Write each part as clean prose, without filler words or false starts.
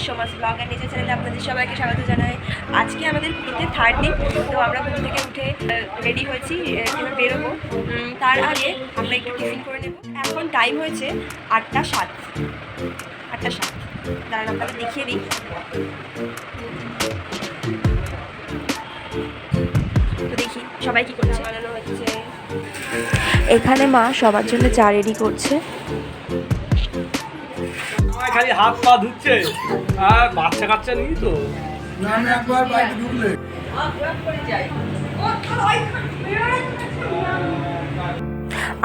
সোমাসব্লগ&nature চ্যানেলে আপনাদের সবাইকে স্বাগত জানাই। আজকে আমাদের পুরীতে থার্ড দিন। তো আমরা ঘুম থেকে উঠে রেডি হয়েছি, এবার বেরোবো। তার আগে আমরা একটু টিফিন করে নেব। এখন টাইম হয়েছে 8টা 7। দাঁড়ান আপনাদের দেখিয়ে দিই। তো দেখি সবাই কী করছে। বানানো হচ্ছে এখানে, মা সবার জন্য চা রেডি করছে। খালি হাত পা ধুচ্ছে আর বাচ্চা কাচ্চা নেই তো।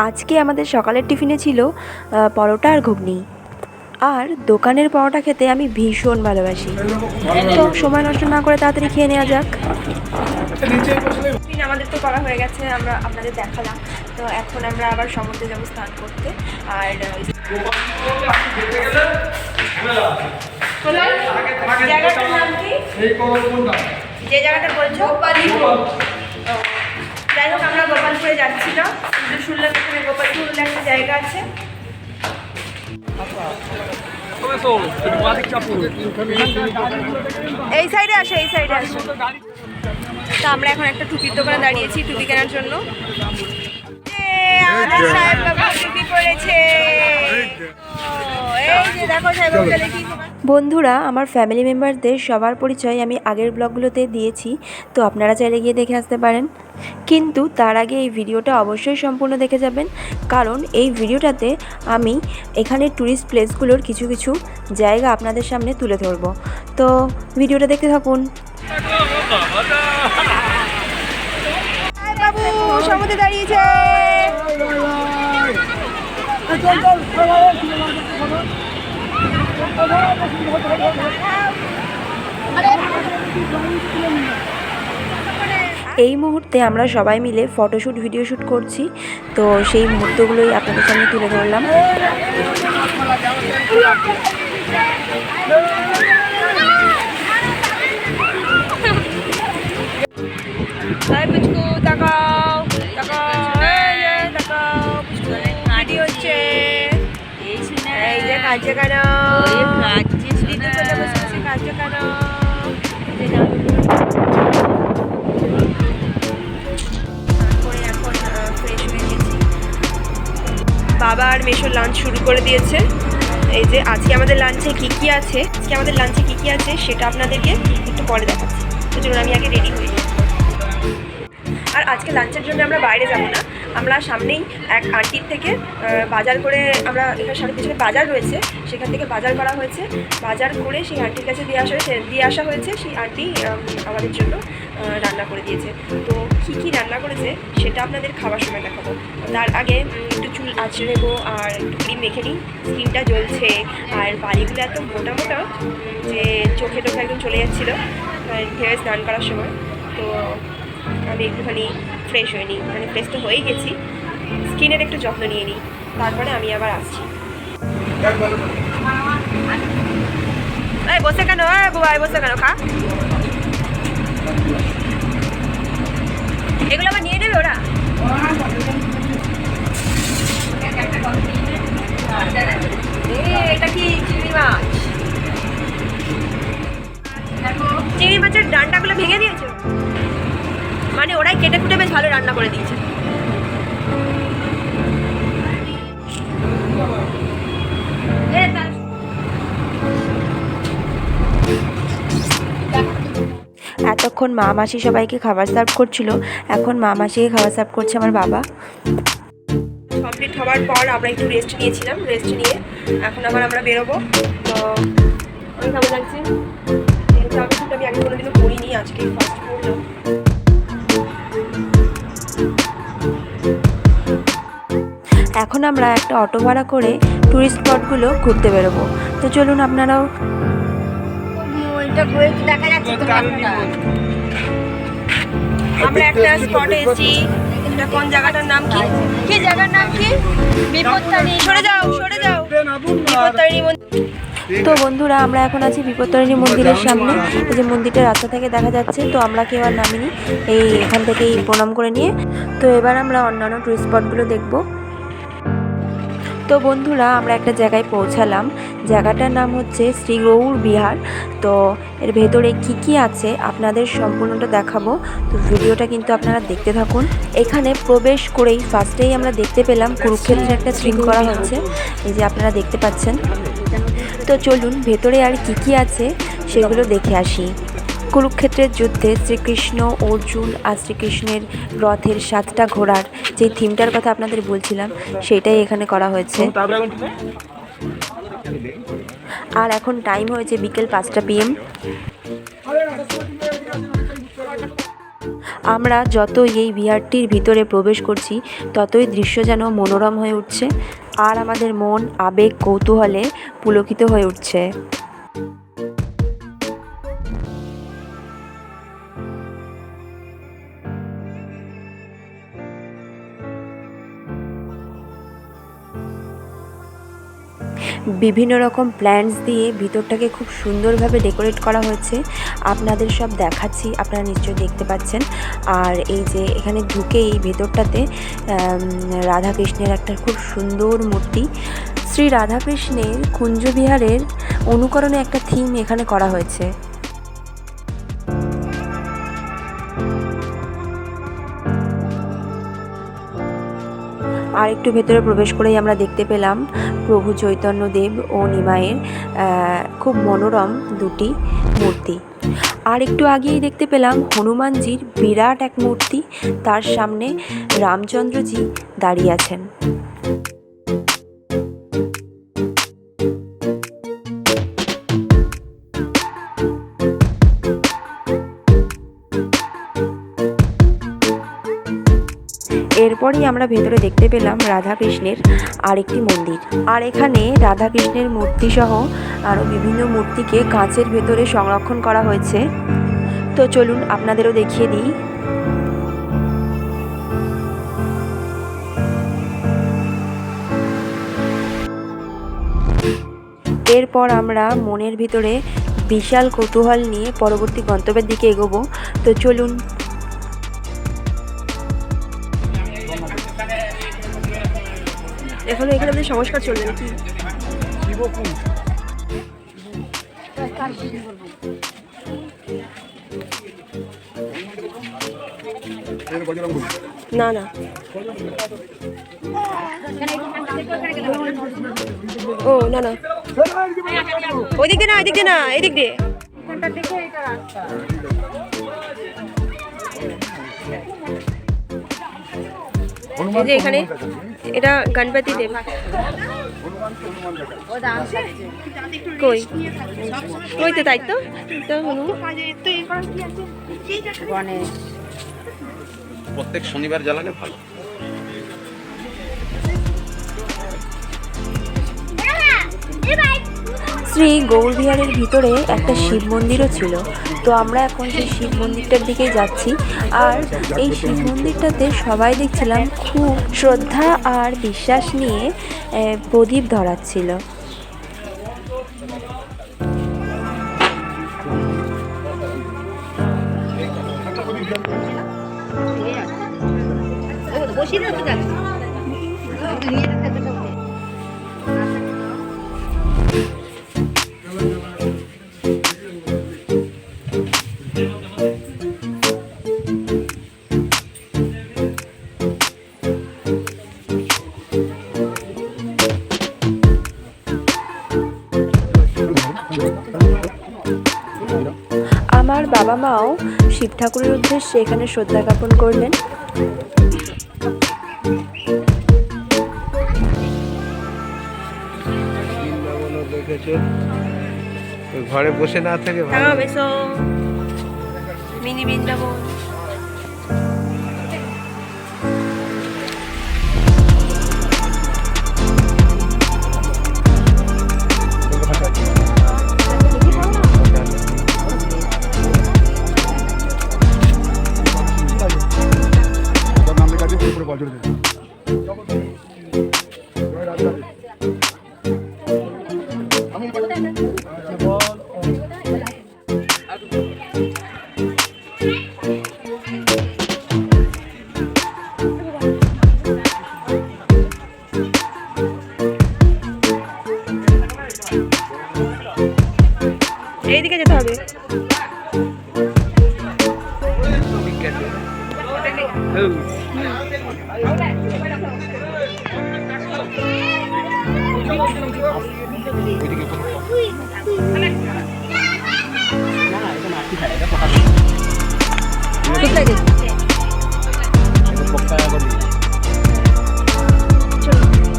আজকে আমাদের সকালের টিফিনে ছিল পরোটা আর ঘুগনি। আর দোকানের পরোটা খেতে আমি ভীষণ ভালোবাসি। তো সময় নষ্ট না করে তাড়াতাড়ি খেয়ে নেওয়া যাক। আমাদের তো করা হয়ে গেছে, আমরা আপনাদের দেখালাম। তো এখন আমরা আবার সমুদ্রে যাবো স্নান করতে। আর জায়গাটার নাম কি? যে জায়গাটা বলছো যাই হোক, আমরা গোপালপুরে যাচ্ছিলাম। শুনলাম এখানে গোপালপুর বলে একটা জায়গা আছে। এই সাইডে আসো, এই সাইডে আসো। তো আমরা এখন একটা টুপির দোকানে দাঁড়িয়েছি টুপি কেনার জন্য। বন্ধুরা, আমার ফ্যামিলি মেম্বারদের সবার পরিচয় আমি আগের ব্লগগুলোতে দিয়েছি, তো আপনারা চাইলে গিয়ে দেখে আসতে পারেন। কিন্তু তার আগে এই ভিডিওটা অবশ্যই সম্পূর্ণ দেখে যাবেন, কারণ এই ভিডিওটাতে আমি এখানে ট্যুরিস্ট প্লেসগুলোর কিছু কিছু জায়গা আপনাদের সামনে তুলে ধরবো। তো ভিডিওটা দেখতে থাকুন। বাবু সমুদ্রে দাঁড়িয়েছে। এই মুহূর্তে আমরা সবাই মিলে ফটোশ্যুট ভিডিও শ্যুট করছি, তো সেই মুহূর্তগুলোই আপনাদের সামনে তুলে ধরলাম। বাবা আর মেশো লাঞ্চ শুরু করে দিয়েছে। এই যে আজকে আমাদের লাঞ্চে কী কী আছে সেটা আপনাদেরকে একটু পরে দেখাচ্ছি। তো চলুন আমি আগে রেডি হই। আর আজকে লাঞ্চের জন্য আমরা বাইরে যাব না, আমরা সামনেই এক আন্টির থেকে বাজার করে, আমরা এখানে সামনে পিছনে বাজার রয়েছে, সেখান থেকে বাজার করা হয়েছে। বাজার করে সেই আন্টির কাছে দিয়ে আসা হয়েছে। সেই আন্টি আমাদের জন্য রান্না করে দিয়েছে। তো কী রান্না করেছে সেটা আপনাদের খাওয়ার সময় দেখাবো। তার আগে একটু চুল আঁচড়ে নেবো আর একটু ক্রিম মেখে নিই। স্কিনটা জ্বলছে আর বালিগুলো এত মোটা মোটা যে চোখে টোখে একদম চলে যাচ্ছিলো ঢেউয়ে স্নান করার সময়। তো আমি একটুখানি ফ্রেশ হয়ে নিই, মানে ফ্রেশ তো হয়েই গেছি, স্কিনের একটু যত্ন নিয়ে নিই, তারপরে আমি আবার আসছি। বসে কেন বুবাই, বসে কেন? খা, এগুলো আবার নিয়ে নেবে ওরা। এটা কি চিংড়ি মাছ? চিংড়ি মাছের ডান্ডাগুলো ভেঙে দিয়েছে, মানে ওরাই কেটে কুটে বেশ ভালো রান্না করে দিয়েছে। এতক্ষণ মা মাসি সবাইকে খাবার সার্ভ করছিল, এখন মা মাসিকে খাবার সার্ভ করছে আমার বাবা। কমপ্লিট হওয়ার পর আমরা একটু রেস্ট নিয়েছিলাম, রেস্ট নিয়ে এখন আবার আমরা বেরোবো। তো অনেক ভালো লাগছে, আমি আগে কোনোদিনও করিনি, আজকে ফার্স্ট করলাম। এখন আমরা একটা অটো ভাড়া করে ট্যুরিস্ট স্পটগুলো ঘুরতে বেরোবো। তো চলুন আপনারাও। আমরা একটা স্পটে এসেছি। এটা কোন জায়গাটার নাম কি? কি জায়গার নাম কি? বিপত্তারিণী। সরে যাও, বিপত্তারিণী মন্দির। তো বন্ধুরা, আমরা এখন আছি বিপত্তারিণী মন্দিরের সামনে। এই যে মন্দিরটা রাস্তা থেকে দেখা যাচ্ছে। তো আমরা কেউ আর নামিনি, এখান থেকেই প্রণাম করে নিয়ে তো এবার আমরা অন্যান্য টুরিস্ট স্পটগুলো দেখবো। তো বন্ধুরা, আমরা একটা জায়গায় পৌঁছালাম। জায়গাটার নাম হচ্ছে শ্রী গৌর বিহার। তো এর ভেতরে কি আছে আপনাদের সম্পূর্ণটা দেখাবো, তো ভিডিওটা কিন্তু আপনারা দেখতে থাকুন। এখানে প্রবেশ করেই ফার্স্টেই আমরা দেখতে পেলাম কুরুক্ষেত্রের একটা থিম করা হচ্ছে, এই যে আপনারা দেখতে পাচ্ছেন। তো চলুন ভেতরে আর কি আছে সেগুলো দেখে আসি। কুরুক্ষেত্রের যুদ্ধে শ্রীকৃষ্ণ, অর্জুন আর শ্রীকৃষ্ণের রথের 7টা ঘোড়ার যে থিমটার কথা আপনাদের বলছিলাম, সেটাই এখানে করা হয়েছে। আর এখন টাইম হয়েছে বিকেল 5টা PM। আমরা যতই এই বিহারটির ভিতরে প্রবেশ করছি, ততই দৃশ্য যেন মনোরম হয়ে উঠছে, আর আমাদের মন আবেগ কৌতূহলে পুলকিত হয়ে উঠছে। বিভিন্ন রকম প্ল্যান্টস দিয়ে ভিতরটাকে খুব সুন্দরভাবে ডেকোরেট করা হয়েছে। আপনাদের সব দেখাচ্ছি, আপনারা নিশ্চয়ই দেখতে পাচ্ছেন। আর এই যে এখানে ঢুকে এই ভেতরটাতে রাধাকৃষ্ণের একটা খুব সুন্দর মূর্তি, শ্রী রাধাকৃষ্ণের কুঞ্জবিহারের অনুকরণে একটা থিম এখানে করা হয়েছে। আর একটু ভেতরে প্রবেশ করেই আমরা দেখতে পেলাম প্রভু চৈতন্যদেব ও নিমাইয়ের খুব মনোরম দুটি মূর্তি। আর একটু আগেই দেখতে পেলাম হনুমানজির বিরাট এক মূর্তি, তার সামনে রামচন্দ্রজি দাঁড়িয়ে আছেন। এরপরই আমরা ভেতরে দেখতে পেলাম রাধাকৃষ্ণের আরেকটি মন্দির। আর এখানে রাধাকৃষ্ণের মূর্তি সহ আরও বিভিন্ন মূর্তিকে কাঁচের ভেতরে সংরক্ষণ করা হয়েছে। তো চলুন আপনাদেরও দেখিয়ে দিই। এরপর আমরা মনের ভিতরে বিশাল কৌতূহল নিয়ে পরবর্তী গন্তব্যের দিকে এগোবো। তো চলুন। এখনো এখানে আমাদের সংস্কার চলবে নাকি? না না, ও না না, ওই দিক দিয়ে না, এদিক দিয়ে না, এদিক দিয়ে। এই যে এখানে এটা গণপতি দেব। কই ওই তো, তাই তো। প্রত্যেক শনিবার জ্বালালে ভালো। শ্রী গৌরবিহারের ভিতরে একটা শিব মন্দিরও ছিল। তো আমরা এখন সেই শিব মন্দিরটার দিকেই যাচ্ছি। আর এই শিব মন্দিরটাতে সবাই দেখছিলাম খুব শ্রদ্ধা আর বিশ্বাস নিয়ে প্রদীপ ধরাচ্ছিল। আমার বাবা মাও শিব ঠাকুরের উদ্দেশ্যে এখানে শ্রদ্ধা জ্ঞাপন করলেন। ঘরে বসে না থেকে মিনি বৃন্দাবন।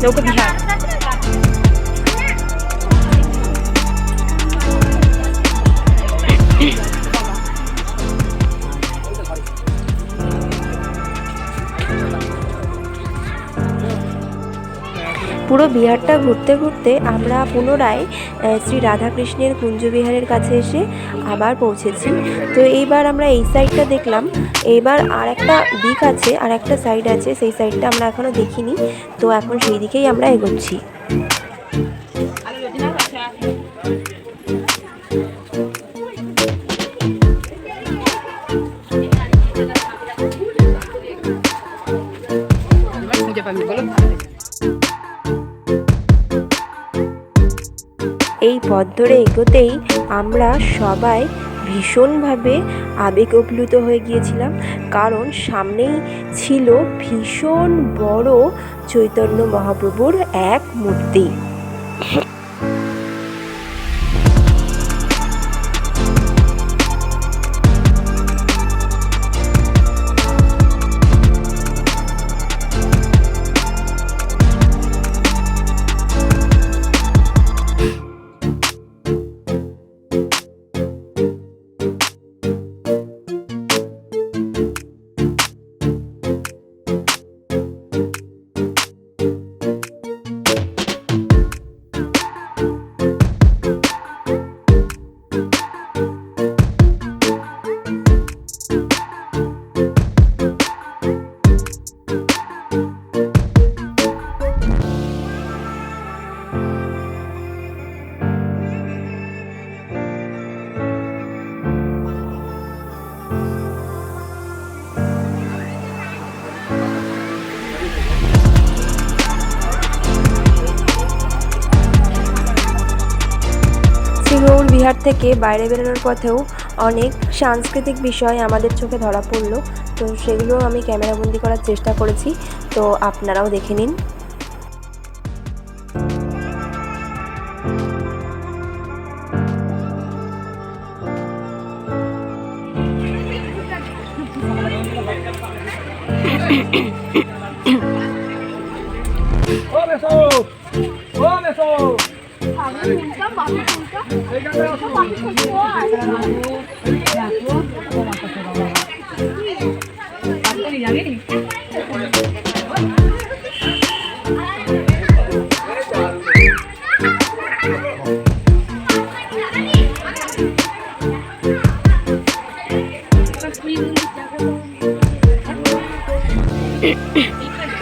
নৌকো বিহার। পুরো বিহারটা ঘুরতে ঘুরতে আমরা পুনরায় শ্রী রাধাকৃষ্ণের কুঞ্জবিহারের কাছে এসে আবার পৌঁছেছি। তো এইবার আমরা এই সাইডটা দেখলাম, এইবার আর একটা দিক আছে, আর একটা সাইড আছে, সেই সাইডটা আমরা এখনও দেখিনি। তো এখন সেই দিকেই আমরা এগোচ্ছি। এই পথ ধরে এগোতেই আমরা সবাই ভীষণভাবে আবেগপ্লুত হয়ে গিয়েছিলাম, কারণ সামনেই ছিল ভীষণ বড় চৈতন্য মহাপ্রভুর এক মূর্তি। গৌর বিহার থেকে বাইরে বেরোনোর পথেও অনেক সাংস্কৃতিক বিষয় আমাদের চোখে ধরা পড়লো, তো সেগুলো আমি ক্যামেরাবন্দি করার চেষ্টা করেছি, তো আপনারাও দেখে নিন।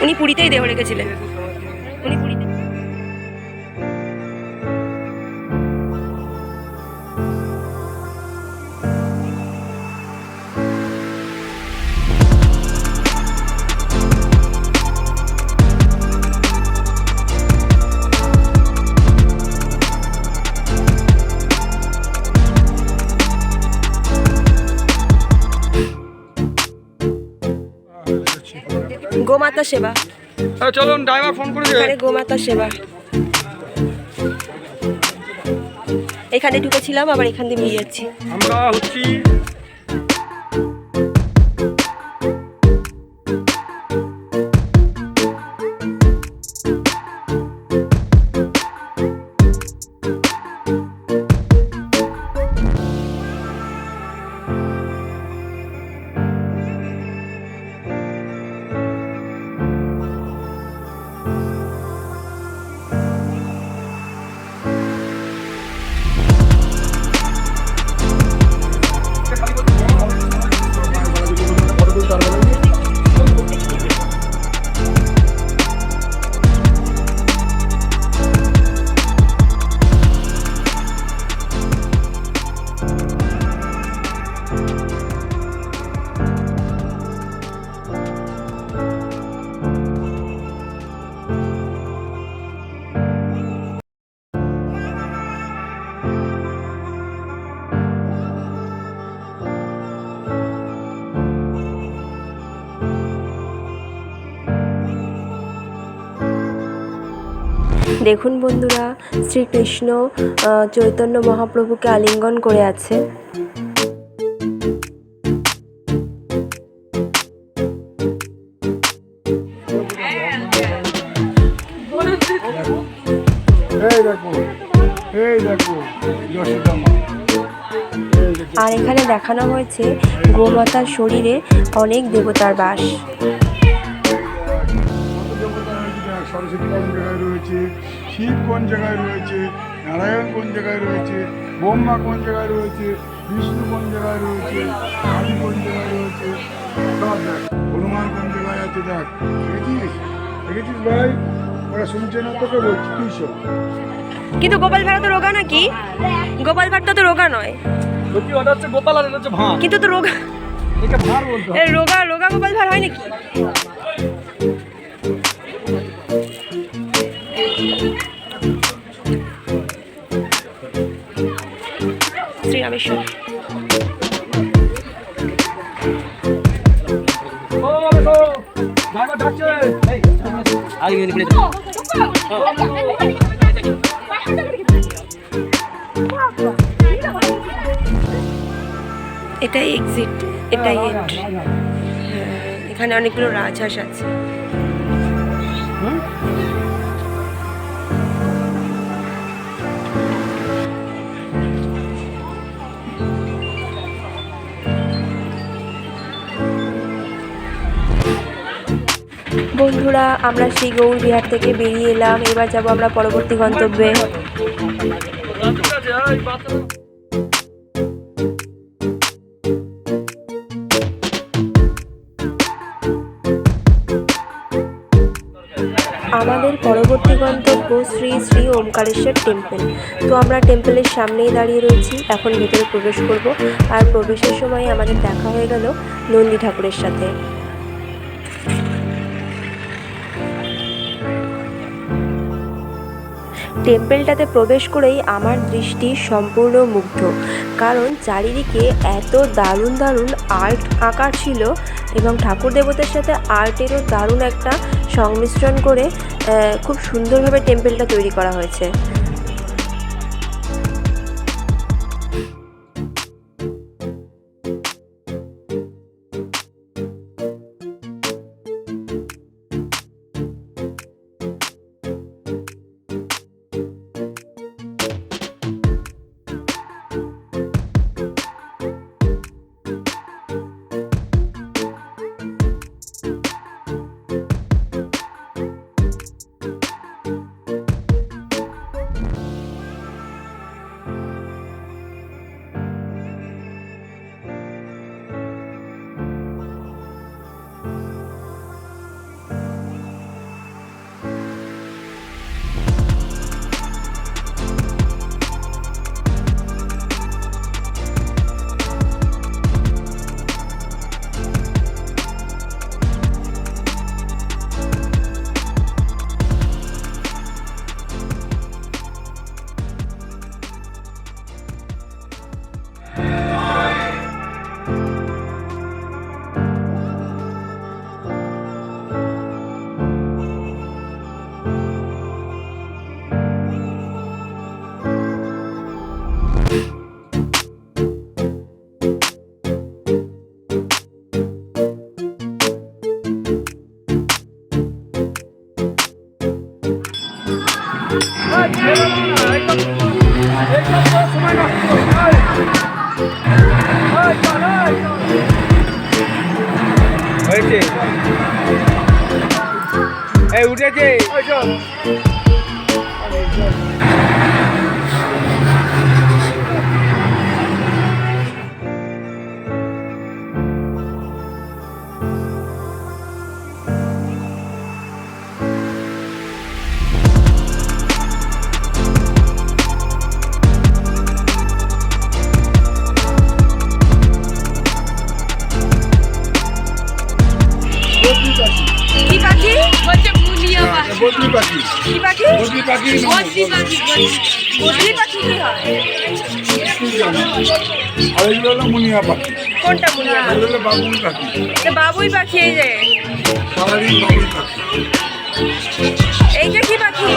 উনি পুরীতেই দেহ রেখেছিলেন। উনি পুরীতে গোমাতা সেবা। চলুন ড্রাইভার ফোন করে এখানে গোমাতা সেবা, এখানে ঢুকেছিলাম, আবার এখান দিয়ে বেরিয়ে যাচ্ছি। আমরা হচ্ছি দেখুন বন্ধুরা, শ্রীকৃষ্ণ চৈতন্য মহাপ্রভুকে আলিঙ্গন করে আছে। আর এখানে দেখানো হয়েছে গোমাতার শরীরে অনেক দেবতার বাস। সরস্বতী কোন জায়গায় রয়েছে, শিব কোন জায়গায় রয়েছে, নারায়ণ কোন জায়গায় রয়েছে, ব্রহ্মা কোন জায়গায় রয়েছে, বিষ্ণু কোন জায়গায় রয়েছে, কালী কোন জায়গায় রয়েছে, সব দেখ। হনুমান কোন জায়গায় আছে দেখ। দেখেছিস দেখেছিস ভাই, ওরা শুনছে না তোকে বলছি তুই শোন। কিন্তু গোপাল ভাঁড় তো রোগা নাকি? গোপাল ভাঁড় তো রোগা নয়। সত্যি ওটা হচ্ছে গোপাল আর এটা হচ্ছে ভাঁড়। কিন্তু তো রোগা, একে ভাঁড় বলতে হয়। রোগা রোগা গোপাল ভাঁড় হয় নাকি? শ্রীরামেশ্বর। ও দেখো ড্রাইভার ডাকছে। এটাই এক্সিট, এটাই এন্ট্রি। এখানে অনেকগুলো রাজহাঁস আছে। বন্ধুরা, আমরা শ্রী গৌর বিহার থেকে বেরিয়ে এলাম। এবার যাব আমরা পরবর্তী গন্তব্যে। আমাদের পরবর্তী গন্তব্য শ্রী শ্রী ওমকারেশ্বর টেম্পল। তো আমরা টেম্পলের সামনেই দাঁড়িয়ে রয়েছি, এখন ভেতরে প্রবেশ করব। আর প্রবেশের সময় আমাদের দেখা হয়ে গেল নন্দী ঠাকুরের সাথে। টেম্পলটাতে প্রবেশ করেই আমার দৃষ্টি সম্পূর্ণ মুগ্ধ, কারণ চারিদিকে এত দারুণ দারুণ আর্ট আঁকা ছিল এবং ঠাকুর দেবতার সাথে আর্টেরও দারুণ একটা সংমিশ্রণ করে খুব সুন্দরভাবে টেম্পলটা তৈরি করা হয়েছে। উঠেছে কি পাখি? বদ্রি পাখি। কি পাখি? বদ্রি পাখি। বদ্রি পাখি কি হয়? আর এগুলো হলো মুনিয়া পাখি। কোনটা মুনিয়া? এগুলো হলো বাবুই পাখি। এটা বাবুই পাখি। এই যে সারাদিন বাবুই পাখি। এইটা কি পাখি?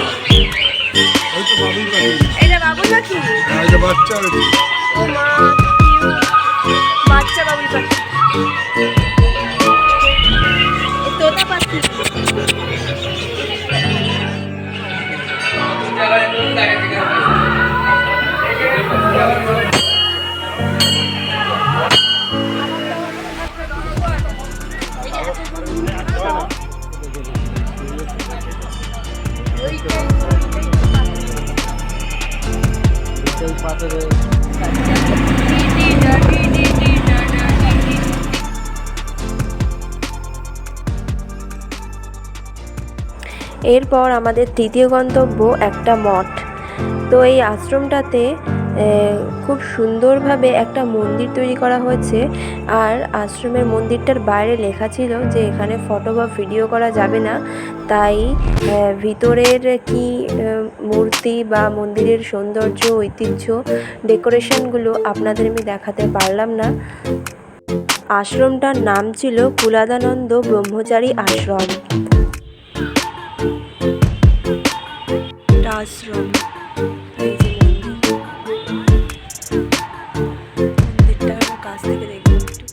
বাবুই পাখি। এটা বাবু পাখি। হ্যাঁ, এটা বাচ্চা আছে। ও মা, বাচ্চা বাবুই পাখি। এ তোতা পাখি। এরপর আমাদের তৃতীয় গন্তব্য একটা মঠ। তো এই আশ্রমটাতে খুব সুন্দরভাবে একটা মন্দির তৈরি করা হয়েছে। আর আশ্রমের মন্দিরটার বাইরে লেখা ছিল যে এখানে ফটো বা ভিডিও করা যাবে না। তাই ভিতরের কি মূর্তি বা মন্দিরের সৌন্দর্য, ঐতিহ্য, ডেকোরেশনগুলো আপনাদের আমি দেখাতে পারলাম না। আশ্রমটার নাম ছিল কুলাদানন্দ ব্রহ্মচারী আশ্রম। আশ্রম, এই যে মন্দিরটা কাছ থেকে দেখবো একটু।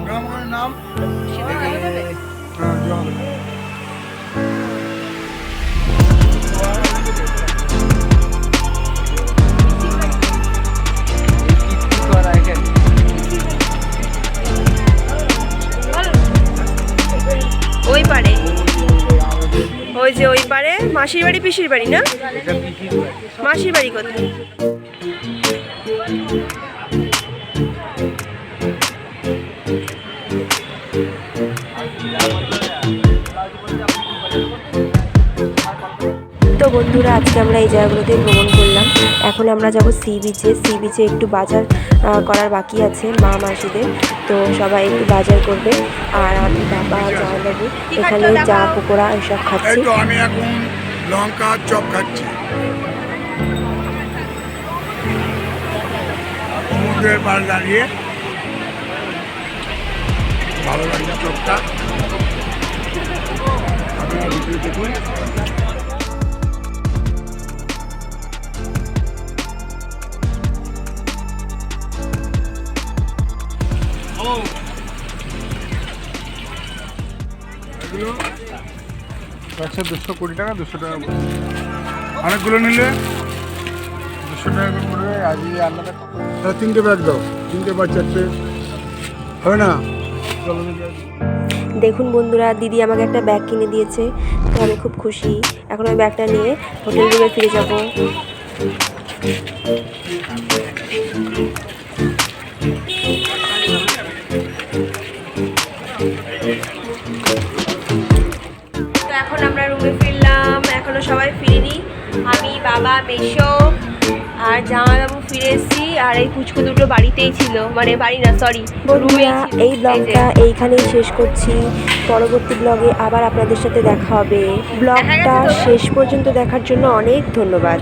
গ্রামের নাম জল। ওই পারে, ওই যে ওই পারে মাসির বাড়ি, পিসির বাড়ি না? মাসির বাড়ি কোথায়? তো বন্ধুরা, আজকে আমরা এই জায়গাগুলোতে ভ্রমণ করলাম। এখন আমরা যাব সি বিচে। সি বিচে একটু বাজার করার বাকি আছে মা মাসিদের। তো সবাই একটু বাজার করবে। আর আমি, বাবা, জামাইবাবু এখানে চা পকোড়া এসব খাচ্ছি। আমি এখন লঙ্কা চপ খাচ্ছি সমুদ্রের পাড়ে দাঁড়িয়ে। ভালো লাগছে চপটা। আপনারা ভিতরে দেখুন। এগুলো 220 টাকা, 200 টাকা অনেকগুলো নিলে 200 টাকা করে পড়বে। আজকে আলাদা 3টে ব্যাগ দাও, 3টে বা 4টে হবে না? দেখুন বন্ধুরা, দিদি আমাকে একটা ব্যাগ কিনে দিয়েছে। তো আমি খুব খুশি। এখন ওই ব্যাগটা নিয়ে হোটেল রুমে ফিরে যাব। তো এখন আমরা রুমে ফিরলাম। এখনো সবাই ফিরিনি। আমি, বাবা, মেশো আর জামাইবাবু ফিরে এসেছি। আর এই পুচকু দুটো বাড়িতেই ছিল, মানে বাড়ি না, সরি, রুমে। এই ব্লগটা এইখানেই শেষ করছি। পরবর্তী ব্লগে আবার আপনাদের সাথে দেখা হবে। ব্লগটা শেষ পর্যন্ত দেখার জন্য অনেক ধন্যবাদ।